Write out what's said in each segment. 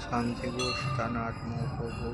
শান্তি ঘোষ তানাট মহাপ্রভু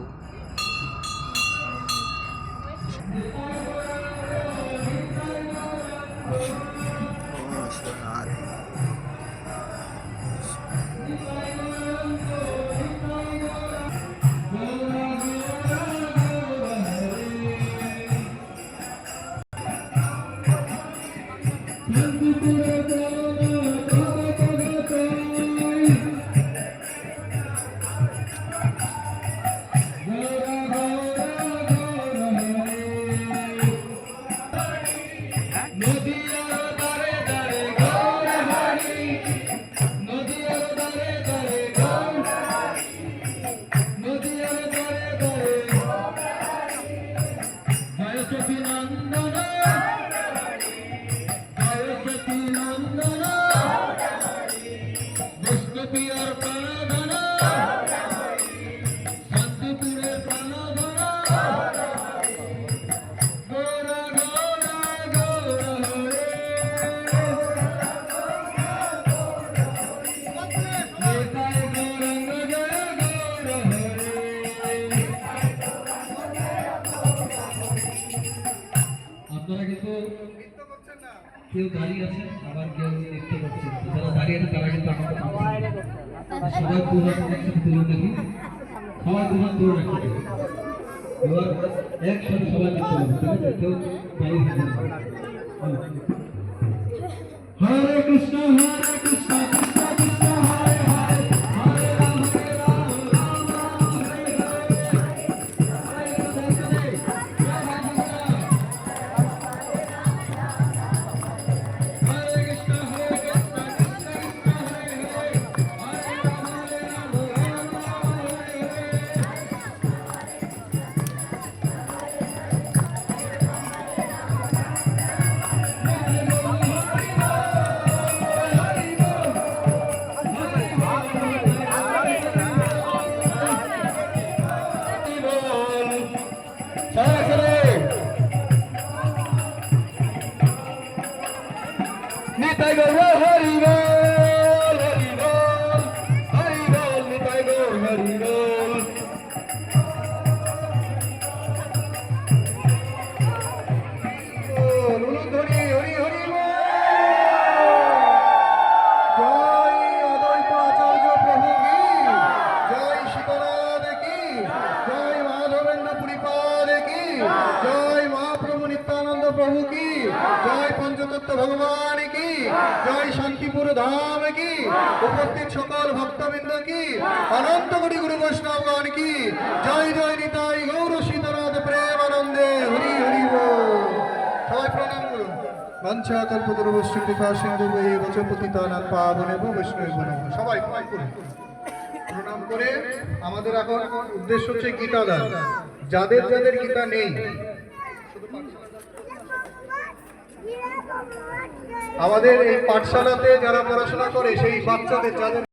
কেউ দাঁড়িয়ে আছেন আবার কেউ নৃত্য করছেন। যারা দাঁড়িয়ে আছেন তারা কিন্তু সবাই দুহাত একসাথে তুলে দেখি, সবাই দুহাত তুলে রাখতে এবার একসাথে সবাই নৃত্য করবে, ঠিক আছে? কেউ দাঁড়িয়ে থাকবে। হরে কৃষ্ণ হরে কৃষ্ণ কৃষ্ণ কৃষ্ণ হরে হরে, হরে রাম হরে রাম রাম রাম হরে হরে। নিতাই গৌর হরি বল, হরি বল, হরি বল, নিতাই গৌর হরি বল। ধরি হরি হরি বল। জয় অদ্বৈত আচার্য প্রভু কি, জয় সীতারাম কি, জয় মাধবেন্দ্র পুরীপাদ কি, জয় মহাপ্রভু নিত্যানন্দ প্রভু কি, জয় পঞ্চতত্ত্ব ভগবান কি, জয় শান্তিপুর ধাম কি, উপস্থিত সকল ভক্তবৃন্দ কি, অনন্ত কোটি গুরু বৈষ্ণবগণ কি, জয় জয় নিতাই গৌর সীতানাথ প্রেমানন্দে হরি হরি বল। সবাই প্রণাম করুন। বাঞ্ছা কল্পতরুশ্চ কৃপা সিন্ধু বচন পতিতানাং পাবনেভ্যো বৈষ্ণবেভ্যো নমঃ। সবাই প্রণাম করুন। প্রণাম করে আমাদের এখন উদ্দেশ্য হচ্ছে গীতা দান। যাদের যাদের গীতা নেই, আমাদের এই পাঠশালাতে যারা পড়াশোনা করে সেই বাচ্চাদের যাদের